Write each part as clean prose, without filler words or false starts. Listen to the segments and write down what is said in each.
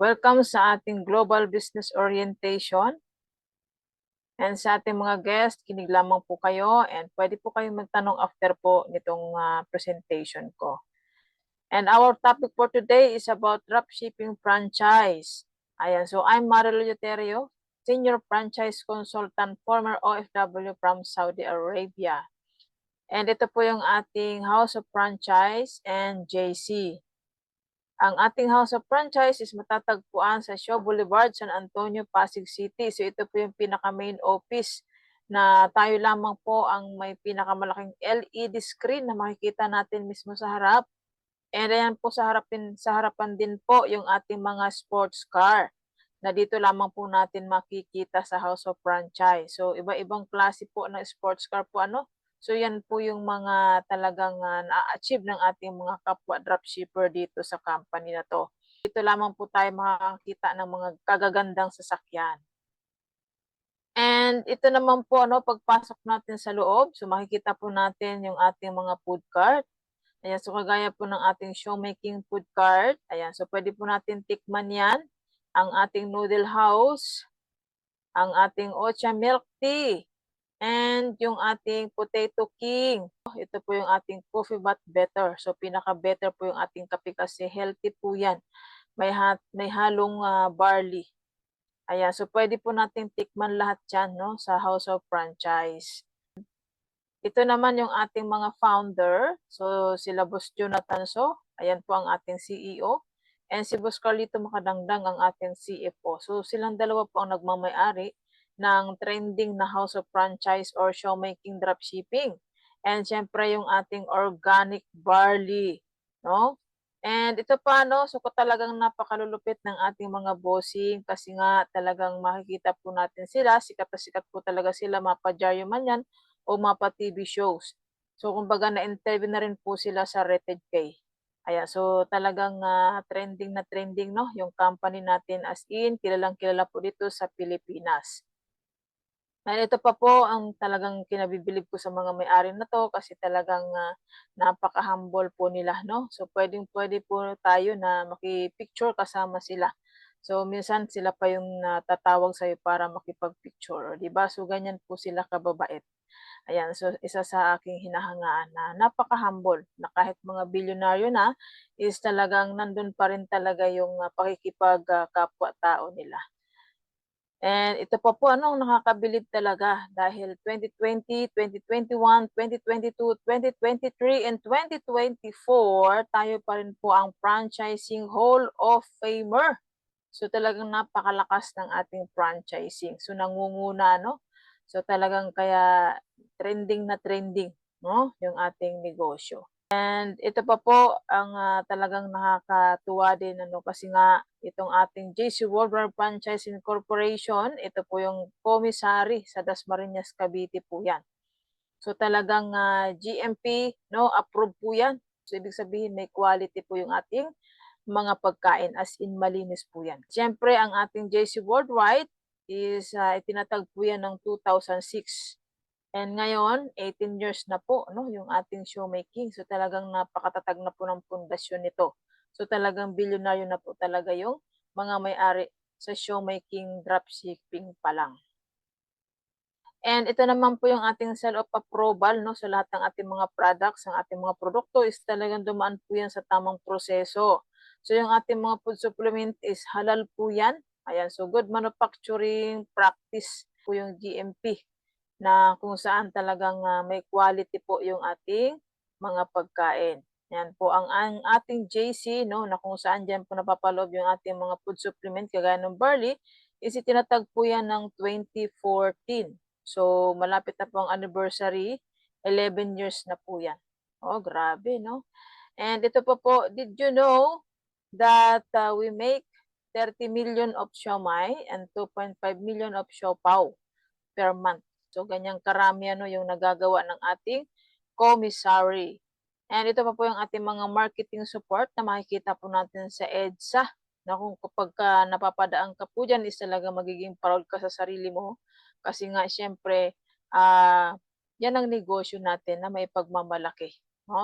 Welcome sa ating Global Business Orientation. And sa ating mga guests, kinig lamang po kayo and pwede po kayong magtanong after po nitong presentation ko. And our topic for today is about dropshipping franchise. Ayan, so I'm Marilo Euterio, Senior Franchise Consultant, former OFW from Saudi Arabia. And ito po yung ating House of Franchise and JC. Ang ating House of Franchise is matatagpuan sa Shaw Boulevard, San Antonio, Pasig City. So ito po yung pinaka-main office na tayo lamang po ang may pinakamalaking LED screen na makikita natin mismo sa harap. And ayan po sa harapan din po yung ating mga sports car na dito lamang po natin makikita sa House of Franchise. So iba-ibang klase po ng sports car po So yan po yung mga talagang na-achieve ng ating mga kapwa dropshipper dito sa company na to. Dito lamang po tayo makakita ng mga kagagandang sasakyan. And ito naman po pagpasok natin sa loob, so makikita po natin yung ating mga food cart. Ayan, so kagaya po ng ating showmaking food cart. Ayan, so pwede po natin tikman yan. Ang ating noodle house, ang ating Ocha milk tea, and yung ating Potato King. Ito po yung ating Coffee But Better. So pinaka-better po yung ating kape kasi healthy po yan. May halong barley. Ayan, so pwede po natin tikman lahat yan sa House of Franchise. Ito naman yung ating mga founder. So sila Boss Jonathan So. Ayan po ang ating CEO. And si Boss Carlito Makadangdang ang ating CFO. So silang dalawa po ang nagmamay-ari ng trending na House of Franchise or showmaking dropshipping. And syempre yung ating organic barley, And ito pa, so talagang napakalulupit ng ating mga bossing kasi nga talagang makikita po natin sila, sikat na sikat po talaga sila, mapa-dyaryo man yan o mapa-TV shows. So kumbaga na-interview na rin po sila sa Rated K. Ayan, so talagang trending na trending, yung company natin as in, kilalang kilala po dito sa Pilipinas. And ito pa po ang talagang kinabibilib ko sa mga may-ari na to kasi talagang napaka-humble po nila, So pwede po tayo na makipicture kasama sila. So minsan sila pa yung tatawag sa'yo para makipag-picture, di ba? So ganyan po sila kababait. Ayan, so isa sa aking hinahangaan na napaka-humble na kahit mga bilyonaryo na is talagang nandun pa rin talaga yung pakikipag-kapwa-tao nila. And ito pa po nakakabilib talaga dahil 2020, 2021, 2022, 2023, and 2024, tayo pa rin po ang Franchising Hall of Famer. So talagang napakalakas ng ating franchising. So nangunguna, So talagang kaya trending na trending, yung ating negosyo. And ito pa po ang talagang nakakatuwa din kasi nga itong ating JC Worldwide Franchising Corporation, ito po yung commissary sa Dasmariñas, Cavite po yan. So talagang GMP, approve po yan. So ibig sabihin may quality po yung ating mga pagkain as in malinis po yan. Siyempre ang ating JC Worldwide is itinatag po yan ng 2006. And ngayon, 18 years na po, yung ating showmaking. So talagang napakatatag na po ng pundasyon nito. So talagang bilyonaryo na po talaga yung mga may-ari sa showmaking dropshipping pa lang. And ito naman po yung ating seal of approval, sa lahat ng ating mga products, ang ating mga produkto is talagang dumaan po yan sa tamang proseso. So yung ating mga food supplement is halal po yan. Ayan, so good manufacturing practice po yung GMP na kung saan talagang may quality po yung ating mga pagkain. Yan po ang ating JC, na kung saan dyan po napapaloob yung ating mga food supplement kagaya ng barley, is itinatag po yan ng 2014. So, malapit na po ang anniversary, 11 years na po yan. Oh, grabe, And ito pa po, did you know that we make 30 million of siomai and 2.5 million of siopaw per month? So, ganyang karami yung nagagawa ng ating commissary. And ito pa po yung ating mga marketing support na makikita po natin sa EDSA na kung kapag napapadaan ka po dyan is talaga magiging proud ka sa sarili mo. Kasi nga, syempre, yan ang negosyo natin na may pagmamalaki.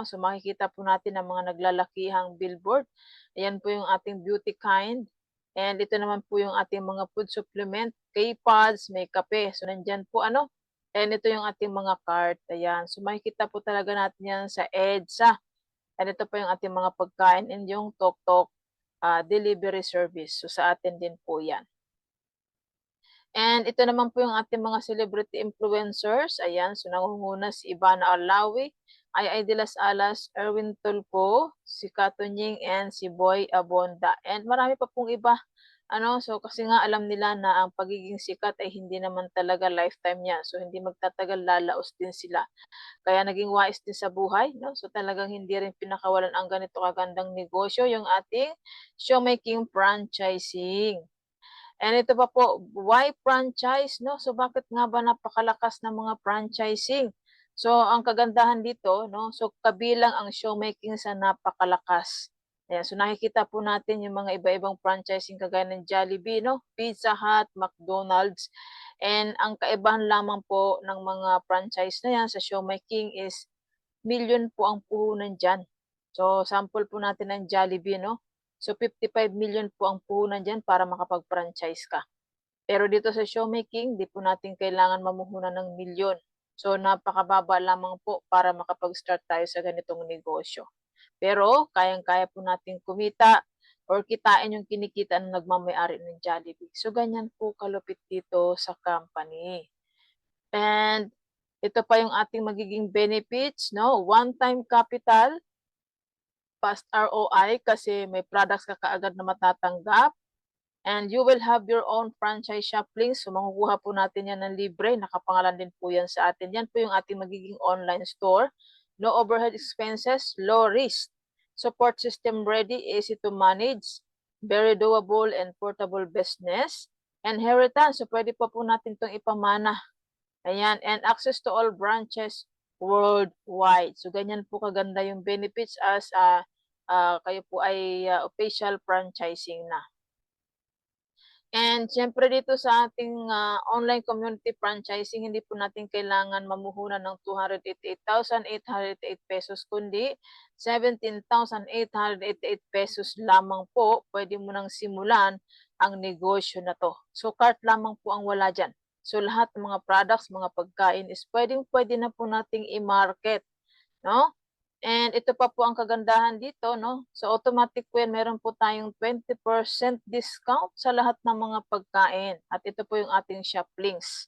So, makikita po natin ang mga naglalakihang billboard. Ayan po yung ating Beauty Kind. And ito naman po yung ating mga food supplement, K-Pods, may kape. So, nandyan po ano. And ito yung ating mga cart. Ayan. So, makikita po talaga natin yan sa EDSA. And ito po yung ating mga pagkain and yung Tok Tok delivery service. So, sa atin din po yan. And ito naman po yung ating mga celebrity influencers. Ayan, so nangunguna si Ivana Alawi, Ay de las Alas, Erwin Tulpo, si Katunying, and si Boy Abonda. And marami pa pong iba. So kasi nga alam nila na ang pagiging sikat ay hindi naman talaga lifetime niya. So hindi magtatagal, lalaos din sila. Kaya naging wise din sa buhay, no? So talagang hindi rin pinakawalan ang ganito kagandang negosyo, yung ating showmaking franchising. And ito pa po, why franchise, no? So bakit nga ba napakalakas ng mga franchising? So ang kagandahan dito, no? So kabilang ang showmaking sa napakalakas. Ayan, so nakikita po natin yung mga iba-ibang franchising kagaya ng Jollibee, no? Pizza Hut, McDonald's. And ang kaibahan lamang po ng mga franchise na yan sa showmaking is million po ang puhunan dyan. So sample po natin ng Jollibee, no? So 55 million po ang puhunan dyan para makapag-franchise ka. Pero dito sa showmaking, di po natin kailangan mamuhunan ng milyon. So napakababa lamang po para makapag-start tayo sa ganitong negosyo. Pero kayang-kaya po natin kumita or kitain yung kinikita ng nagmamayari ng Jollibee. So ganyan po kalupit dito sa company. And ito pa yung ating magiging benefits, no? One-time capital, fast ROI kasi may products ka kaagad na matatanggap. And you will have your own franchise shop links. So makukuha po natin yan ng libre. Nakapangalan din po yan sa atin. Yan po yung ating magiging online store. No overhead expenses, low risk. Support system ready, easy to manage. Very doable and portable business. Inheritance. So pwede pa po natin itong ipamana. Ayan. And access to all branches worldwide. So ganyan po kaganda yung benefits as kayo po ay official franchising na. And syempre dito sa ating online community franchising, hindi po natin kailangan mamuhunan ng 288,808 pesos, kundi 17,888 pesos lamang po. Pwede mo nang simulan ang negosyo na to. So cart lamang po ang wala dyan. So lahat ng mga products, mga pagkain is pwede na po nating i-market. No? And ito pa po ang kagandahan dito, no? So automatic po yan, meron po tayong 20% discount sa lahat ng mga pagkain. At ito po yung ating shop links.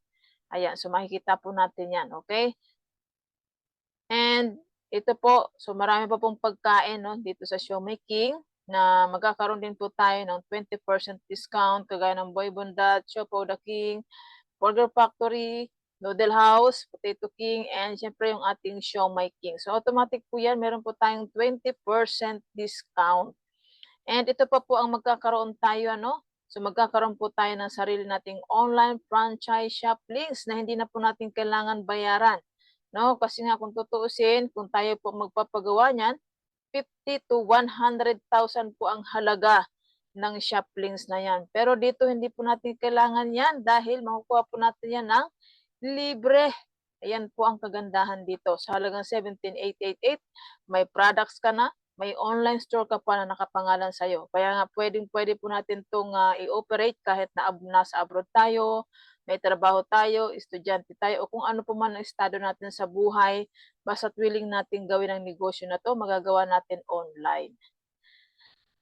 Ayan, so makikita po natin yan, okay? And ito po, so marami pa pong pagkain, no? Dito sa showmaking na magkakaroon din po tayo ng 20% discount kagaya ng Boy Bundat, Chopo the King, Burger Factory, Noodle House, Potato King, and syempre yung ating Siomai King. So automatic po yan, meron po tayong 20% discount. And ito pa po ang magkakaroon tayo, ano? So magkakaroon po tayo ng sarili nating online franchise shop links na hindi na po natin kailangan bayaran. No? Kasi nga kung tutuusin, kung tayo po magpapagawa niyan, 50 to 100,000 po ang halaga ng shop links na yan. Pero dito hindi po natin kailangan yan dahil makukuha po natin yan ng libre. Ayan po ang kagandahan dito. Sa halagang 17,888, may products ka na, may online store ka pa na nakapangalan sa'yo. Kaya nga pwede po natin itong i-operate kahit na nasa abroad tayo, may trabaho tayo, estudyante tayo, o kung ano po man ang estado natin sa buhay, basta't willing natin gawin ang negosyo na to, magagawa natin online.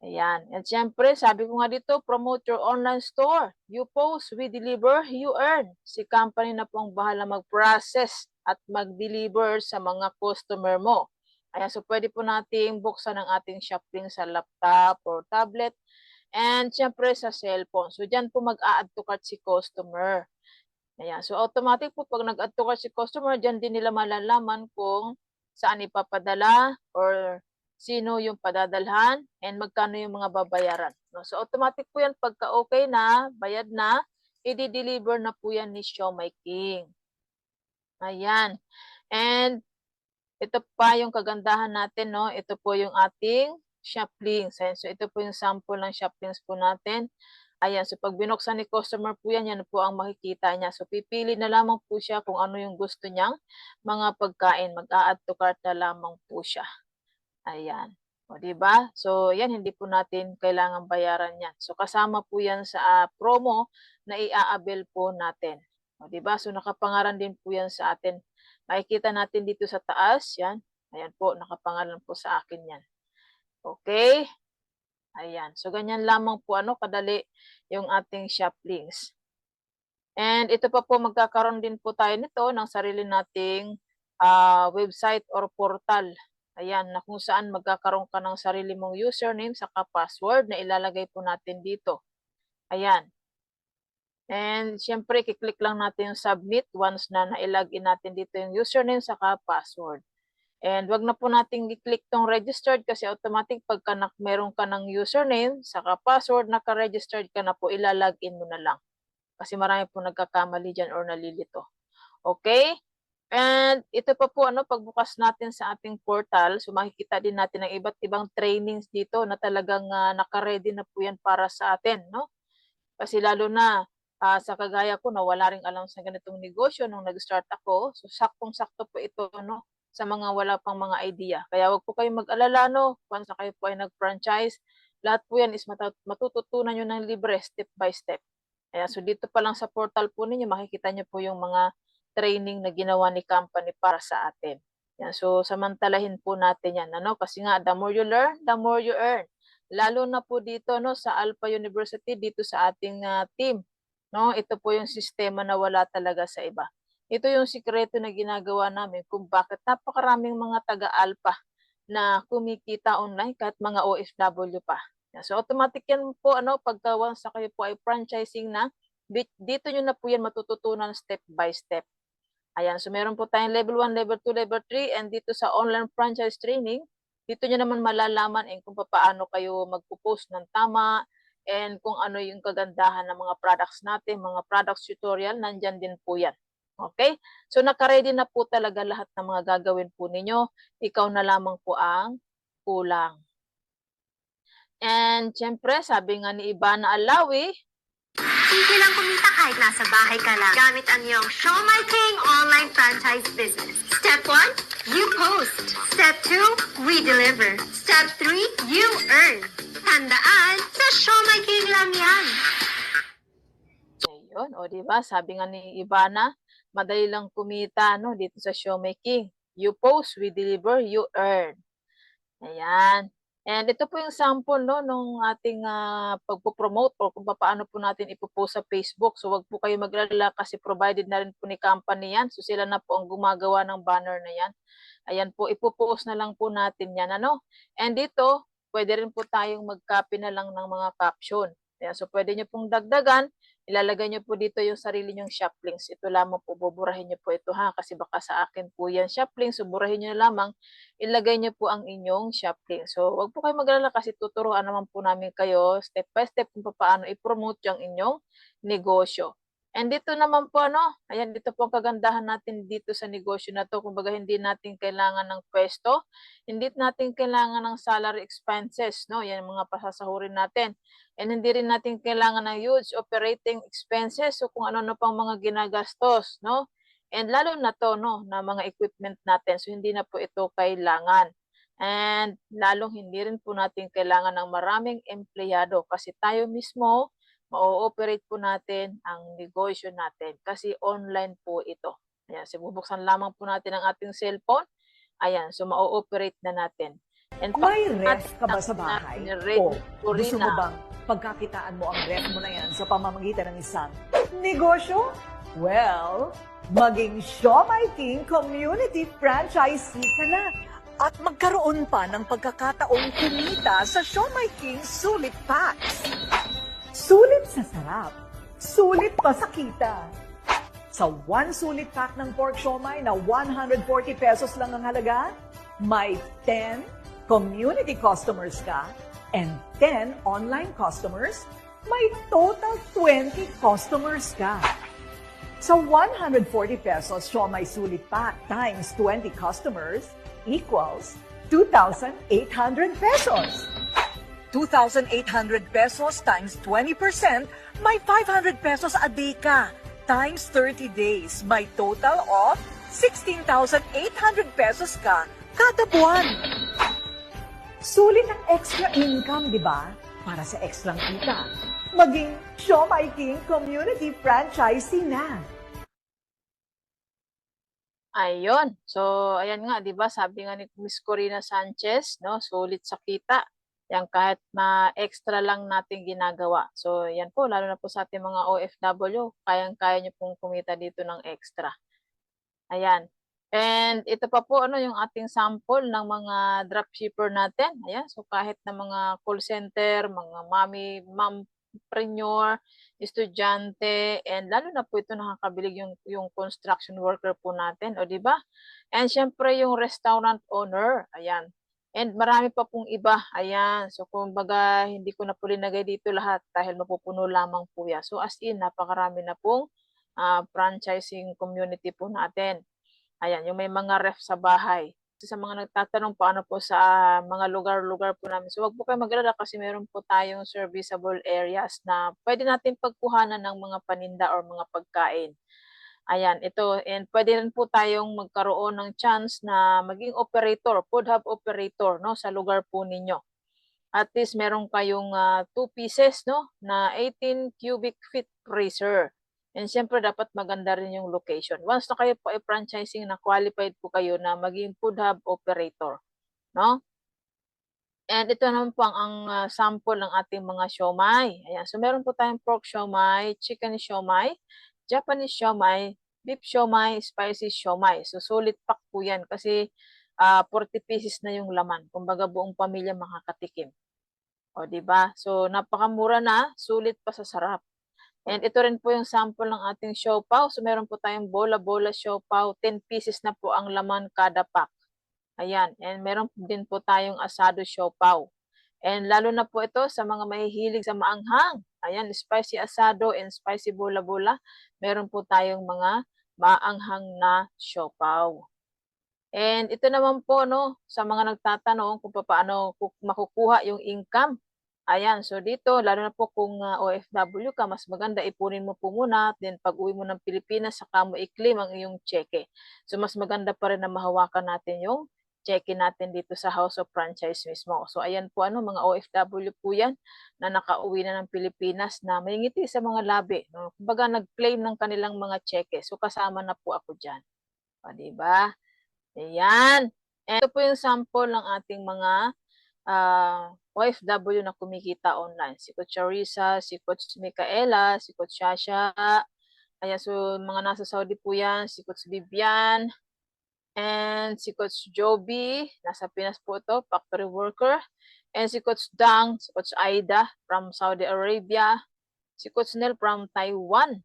Ayan. At syempre, sabi ko nga dito, promote your online store. You post, we deliver, you earn. Si company na po ang bahala mag-process at mag-deliver sa mga customer mo. Ayan, so pwede po nating buksan ang ating shop link sa laptop or tablet. And syempre sa cellphone. So dyan po mag-a-add to cart si customer. Ayan, so automatic po pag nag-add to cart si customer, dyan din nila malalaman kung saan ipapadala or sino yung padadalhan, and magkano yung mga babayaran. No? So automatic po yan, pagka okay na, bayad na, i-deliver na po yan ni Siomai King. Ayan. And ito pa yung kagandahan natin, no? Ito po yung ating shop links. Ayan. So ito po yung sample ng shop links po natin. Ayan, so pag binuksan ni customer po yan, yan po ang makikita niya. So pipili na lamang po siya kung ano yung gusto niyang mga pagkain. Mag-a-add to cart na lamang po siya. Ayan. O, di ba? So, yan, hindi po natin kailangan bayaran yan. So, kasama po yan sa promo na i-a-avail po natin. O, di ba? So, nakapangalan din po yan sa atin. Makikita natin dito sa taas, yan. Ayan po, nakapangalan po sa akin yan. Okay? Ayan. So, ganyan lamang po, kadali yung ating shop links. And ito pa po, magkakaroon din po tayo nito ng sarili nating website or portal. Ayan, na kung saan magkakaroon ka ng sarili mong username saka password na ilalagay po natin dito. Ayan. And syempre, kiklik lang natin yung submit once na na-login natin dito yung username saka password. And wag na po natin i-click tong registered kasi automatic pagka meron ka ng username saka password, naka-registered ka na po, ilalagin mo na lang. Kasi marami po nagkakamali dyan or nalilito. Okay? And ito pa po, pagbukas natin sa ating portal, so makikita din natin ang iba't ibang trainings dito na talagang naka-ready na po yan para sa atin, no? Kasi lalo na sa kagaya ko na wala ring alam sa ganitong negosyo nung nag-start ako, so saktong-sakto po ito, no? Sa mga wala pang mga idea. Kaya wag po kayong mag-alala, no? Kung sa kayo po ay nag-franchise, lahat po yan is matututunan nyo ng libre, step by step. Kaya so dito pa lang sa portal po ninyo, makikita nyo po yung mga training na ginawa ni company para sa atin. Yan, so samantalahin po natin yan, kasi nga the more you learn, the more you earn. Lalo na po dito, sa Alpha University, dito sa ating team, ito po yung sistema na wala talaga sa iba. Ito yung sikreto na ginagawa namin kung bakit napakaraming mga taga-Alpha na kumikita online kahit mga OFW pa. Yan, so automatic yan po, pagka once kayo po ay franchising na, dito nyo na po yan matututunan step by step. Ayan, so meron po tayong level 1, level 2, level 3, and dito sa online franchise training, dito nyo naman malalaman kung paano kayo magpo-post ng tama, and kung ano yung kagandahan ng mga products natin, mga products tutorial, nandyan din po yan. Okay? So naka-ready na po talaga lahat ng mga gagawin po ninyo, ikaw na lamang po ang kulang. And syempre, sabi nga ni Ivana Alawi, simple lang kumita kahit nasa bahay ka lang. Gamit ang iyong Show My King online franchise business. Step 1, you post. Step 2, we deliver. Step 3, you earn. Tandaan, sa Show My King lang yan. Ayun, o diba? Sabi nga ni Ivana, madali lang kumita dito sa Show My King. You post, we deliver, you earn. Ayan. And ito po yung sample nung ating pagpo-promote or kung paano po natin ipopost sa Facebook. So wag po kayo maglala kasi provided na rin po ni company yan. So sila na po ang gumagawa ng banner na yan. Ayan po, ipopost na lang po natin yan. And dito, pwede rin po tayong mag-copy na lang ng mga caption. Ayan, so pwede nyo pong dagdagan. Ilalagay nyo po dito yung sarili nyong shop links. Ito lamang po, buburahin nyo po ito kasi baka sa akin po yan shop links. So burahin nyo lamang, ilagay nyo po ang inyong shop link. So wag po kayo mag-alala kasi tuturuan naman po namin kayo step by step kung paano i-promote yung inyong negosyo. And dito naman po, ayan, dito po ang kagandahan natin dito sa negosyo na to. Kumbaga, hindi natin kailangan ng pwesto, hindi natin kailangan ng salary expenses, yan yung mga pasasahurin natin. And hindi rin natin kailangan ng huge operating expenses, so kung ano pang mga ginagastos, And lalo na to, na mga equipment natin, so hindi na po ito kailangan. And lalong hindi rin po natin kailangan ng maraming empleyado kasi tayo mismo, ma-ooperate po natin ang negosyo natin kasi online po ito. Ayan, so bubuksan lamang po natin ang ating cellphone. Ayan, so ma-ooperate na natin. And may ref ka ba sa bahay? O gusto mo bang pagkakitaan mo ang ref mo na yan sa pamamagitan ng isang negosyo? Well, maging Show My King Community Franchisee ka na at magkaroon pa ng pagkakataong kumita sa Show My King Sulit Packs. Sulit sa sarap, sulit pa sa kita. Sa 1 sulit pack ng pork siomai na 140 pesos lang ang halaga, may 10 community customers ka and 10 online customers, may total 20 customers ka. Sa 140 pesos siomai sulit pack times 20 customers equals 2,800 pesos. 2,800 pesos times 20%, may 500 pesos a day ka. Times 30 days, may total of 16,800 pesos ka kada buwan. Sulit ang extra income, di ba? Para sa extra kita. Maging Siomai King Community Franchisee na. Ayun. So, ayan nga, 'di ba? Sabi nga ni Miss Corina Sanchez, no, sulit sa kita. Yan kahit ma-extra lang natin ginagawa. So, yan po, lalo na po sa ating mga OFW, kayang-kaya nyo pong kumita dito ng extra. Ayan. And ito pa po, ano, yung ating sample ng mga dropshipper natin. Ayan. So, kahit na mga call center, mga mompreneur, estudyante, and lalo na po ito nakakabilig yung construction worker po natin. O, di ba? And syempre yung restaurant owner. Ayan. And marami pa pong iba. Ayan. So, kumbaga, hindi ko na po linagay dito lahat dahil mapupuno lamang po yan. So, as in, napakarami na pong franchising community po natin. Ayan, yung may mga ref sa bahay. Sa mga nagtatanong paano po sa mga lugar-lugar po namin. So, wag po kayo mag-alala kasi meron po tayong serviceable areas na pwede natin pagkuhanan ng mga paninda or mga pagkain. Ayan, ito. And pwede rin po tayong magkaroon ng chance na maging operator, food hub operator, no, sa lugar po ninyo. At least meron kayong 2 pieces, no, na 18 cubic feet freezer. And siyempre dapat maganda rin yung location. Once na kayo po ay franchising na qualified po kayo na maging food hub operator, no? And ito naman po ang sample ng ating mga siomai. Ayan, so meron po tayong pork siomai, chicken siomai, Japanese siomai, beef siomai, spicy siomai. So sulit pack po yan kasi 40 pieces na yung laman. Kumbaga buong pamilya makakatikim. O, di ba? So napakamura na, sulit pa sa sarap. And ito rin po yung sample ng ating siopaw. So meron po tayong bola-bola siopaw. 10 pieces na po ang laman kada pack. Ayan. And meron din po tayong asado siopaw. And lalo na po ito sa mga mahihilig sa maanghang. Ayan, spicy asado and spicy bola-bola. Meron po tayong mga maanghang na siopaw. And ito naman po, no, sa mga nagtatanong kung paano makukuha yung income. Ayan, so dito, lalo na po kung OFW ka, mas maganda ipunin mo po muna, then pag uwi mo ng Pilipinas, saka mo i-claim ang iyong cheque. So mas maganda pa rin na mahawakan natin yung cheque natin dito sa House of Franchise mismo. So ayan po, ano, mga OFW po yan na nakauwi na ng Pilipinas na may ngiti sa mga labi. No? Kumbaga nag-claim ng kanilang mga cheque. So kasama na po ako dyan. O, diba? Ayan. And ito po yung sample ng ating mga OFW na kumikita online. Si Coach Charissa, si Coach Micaela, si Coach Shasha. Ayan, so mga nasa Saudi po yan. Si Coach Vivian. And si Coach Joby. Nasa Pinas po ito, factory worker. And si Coach Dang, si Coach Aida from Saudi Arabia. Si Coach Nel from Taiwan.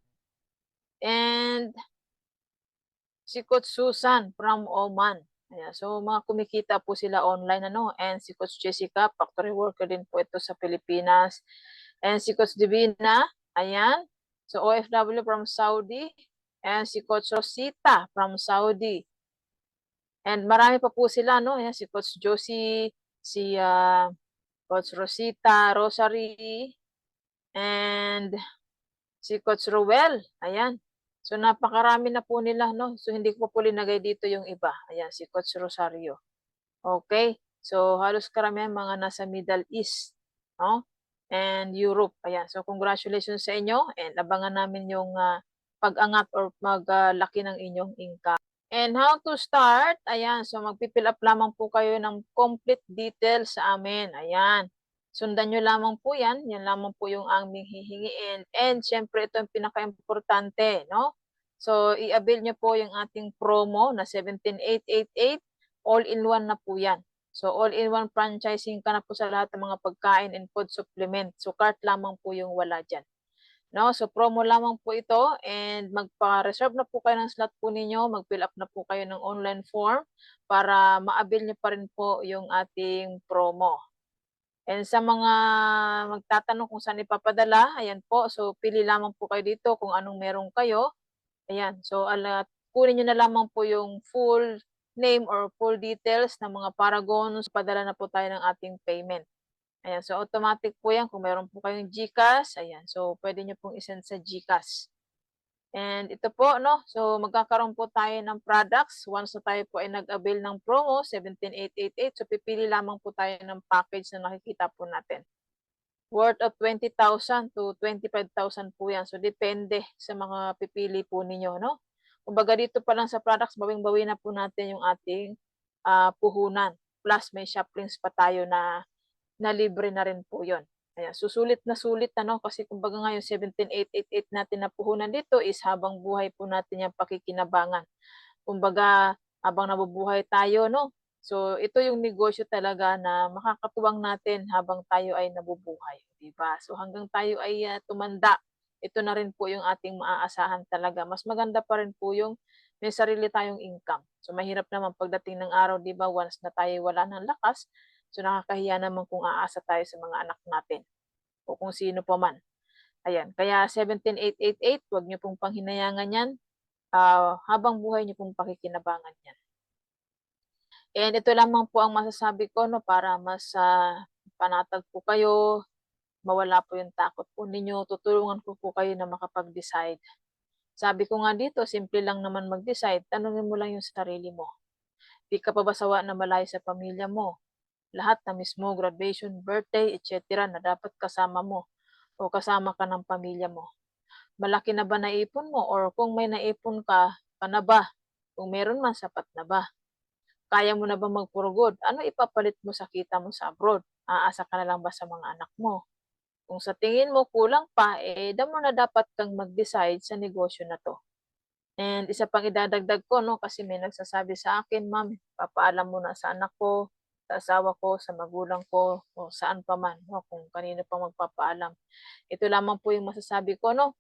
And si Coach Susan from Oman. Ayan, so mga kumikita po sila online, ano, and si Coach Jessica, factory worker din po ito sa Pilipinas. And si Coach Divina, ayan, so OFW from Saudi. And si Coach Rosita from Saudi. And marami pa po sila, no, ayan, si Coach Josie, si Coach Rosita, Rosary, and si Coach Ruel, ayan. So napakarami na po nila, no? So hindi ko po linagay dito yung iba. Ayan, si Coach Rosario. Okay? So halos karamihan mga nasa Middle East, no? And Europe. Ayan. So congratulations sa inyo and abangan namin yung pag-angat or maglaki ng inyong income. And how to start? Ayan. So magpipill up lamang po kayo ng complete details sa amin. Ayan. Sundan nyo lamang po yan. Yan lamang po yung aming hihingiin. And syempre, ito yung pinaka-importante, no? So, i-avail nyo po yung ating promo na 17,888. All-in-one na po yan. So, all-in-one franchising ka na po sa lahat ng mga pagkain and food supplement. So, cart lamang po yung wala dyan. No? So, promo lamang po ito. And magpa-reserve na po kayo ng slot po ninyo. Mag-fill up na po kayo ng online form para ma-avail nyo pa rin po yung ating promo. And sa mga magtatanong kung saan ipapadala, ayan po. So, pili lamang po kayo dito kung anong meron kayo. Ayan. So, kunin nyo na lamang po yung full name or full details ng mga paragons. Padala na po tayo ng ating payment. Ayan. So, automatic po yan. Kung meron po kayong GCash, ayan. So, pwede nyo pong isend sa GCash. And ito po, no? So, magkakaroon po tayo ng products. Once na tayo po ay nag-avail ng promo, 17,888. So, pipili lamang po tayo ng package na nakikita po natin. Worth of 20,000 to 25,000 po yan. So, depende sa mga pipili po ninyo, no? Kumbaga dito pa lang sa products, bawing-bawi na po natin yung ating puhunan. Plus, may shop links pa tayo na libre na rin po yon. Ayan, susulit na sulit no? Kasi kumbaga nga yung 17,888 natin na puhunan dito is habang buhay po natin yung pakikinabangan. Kumbaga, habang nabubuhay tayo, no? So, ito yung negosyo talaga na makakatuwang natin habang tayo ay nabubuhay. Diba? So, hanggang tayo ay tumanda, ito na rin po yung ating maaasahan talaga. Mas maganda pa rin po yung may sarili tayong income. So, mahirap naman pagdating ng araw, di ba? Once na tayo wala ng lakas, so nakakahiya naman kung aasa tayo sa mga anak natin o kung sino pa man. Ayan, kaya 17,888, huwag niyo pong panghinayangan yan. Habang buhay niyo pong pakikinabangan yan. And ito lamang po ang masasabi ko no, para mas panatag po kayo, mawala po yung takot po ninyo, tutulungan ko po kayo na makapag-decide. Sabi ko nga dito, simple lang naman mag-decide, tanungin mo lang yung sarili mo. Di ka pa ba sawa na malayo sa pamilya mo? Lahat na mismo, graduation, birthday, etc. na dapat kasama mo o kasama ka ng pamilya mo. Malaki na ba naipon mo or kung may naipon ka na ba? Kung meron man, sapat na ba? Kaya mo na ba magpurugod? Ano ipapalit mo sa kita mo sa abroad? Aasa ka na lang ba sa mga anak mo? Kung sa tingin mo kulang pa, damo na dapat kang mag-decide sa negosyo na to. And isa pang idadagdag ko, no, kasi may nagsasabi sa akin, ma'am, papaalam mo na sa anak ko, sa asawa ko, sa magulang ko, o saan pa man, no, kung kanino pa magpapaalam. Ito lamang po yung masasabi ko, no.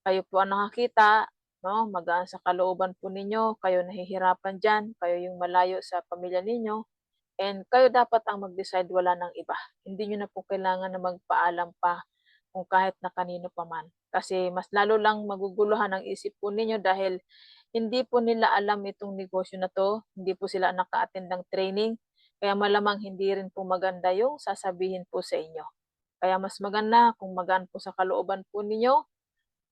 Kayo po ang nakakita, no, magaan sa kalooban po ninyo, kayo nahihirapan dyan, kayo yung malayo sa pamilya ninyo, and kayo dapat ang mag-decide, wala ng iba. Hindi nyo na po kailangan na magpaalam pa kung kahit na kanino pa man. Kasi mas lalo lang maguguluhan ang isip po ninyo dahil hindi po nila alam itong negosyo na to, hindi po sila naka-attend ng training, kaya malamang hindi rin po maganda yung sasabihin po sa inyo. Kaya mas maganda kung magaan po sa kalooban po ninyo,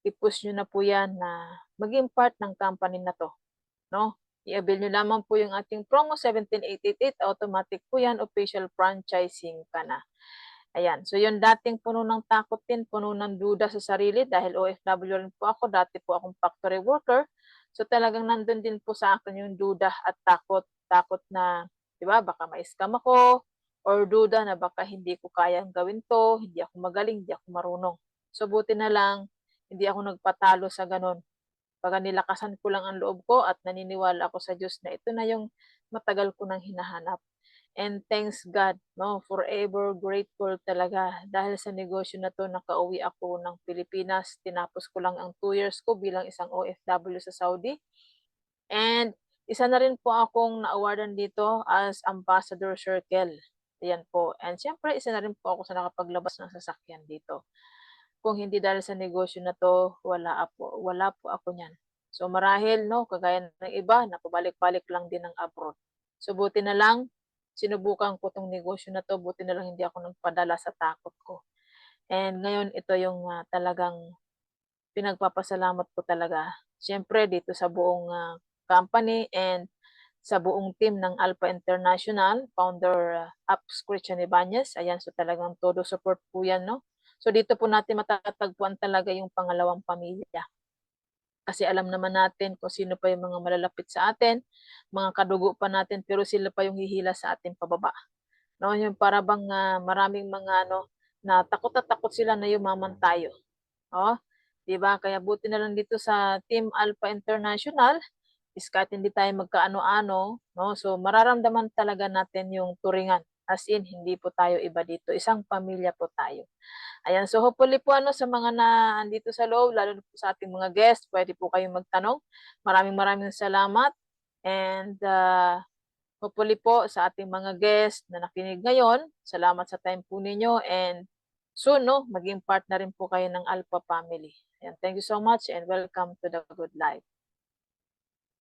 i-push nyo na po yan na maging part ng company na to. No? I-avail nyo lamang po yung ating promo 17,888, automatic po yan, official franchising ka na. Ayan, so yung dating puno ng takot din, puno ng duda sa sarili dahil OFW rin po ako, dati po akong factory worker. So talagang nandun din po sa akin yung duda at takot na, di ba, baka ma-scam ako or duda na baka hindi ko kayang gawin to, hindi ako magaling, hindi ako marunong. So buti na lang, hindi ako nagpatalo sa ganun. Baga nilakasan ko lang ang loob ko at naniniwala ako sa Diyos na ito na yung matagal ko nang hinahanap. And thanks God, no, forever grateful talaga dahil sa negosyo na to nakauwi ako ng Pilipinas. Tinapos ko lang ang 2 years ko bilang isang OFW sa Saudi. And isa na rin po akong na-awardan dito as Ambassador Circle. Ayan po. And syempre, isa na rin po ako sa nakapaglabas ng sasakyan dito. Kung hindi dahil sa negosyo na to, wala po ako niyan. So marahil, no, kagaya ng iba, napabalik-balik lang din ng abroad. So buti na lang, sinubukan ko tong negosyo na to, buti na lang hindi ako nagpadala sa takot ko. And ngayon, ito yung talagang pinagpapasalamat ko talaga. Siyempre, dito sa buong company and sa buong team ng Alpha International, founder Apps Christian Ibanez. Ayan, so talagang todo support po yan, no? So dito po natin matatagpuan talaga yung pangalawang pamilya. Kasi alam naman natin kung sino pa yung mga malalapit sa atin, mga kadugo pa natin, pero sila pa yung hihila sa atin pababa. No, yung para bang maraming mga na takot at takot sila na yumaman tayo. Oh, 'di ba? Kaya buti na lang dito sa Team Alpha International, is kahit hindi tayo magkaano-ano, no? So mararamdaman talaga natin yung turingan. As in, hindi po tayo iba dito. Isang pamilya po tayo. Ayan, so hopefully po sa mga na andito sa loob, lalo na po sa ating mga guests, pwede po kayong magtanong. Maraming salamat. And hopefully po sa ating mga guests na nakinig ngayon, salamat sa time po ninyo and soon, no, maging part na rin po kayo ng Alpha Family. Ayan, thank you so much and welcome to the Good Life.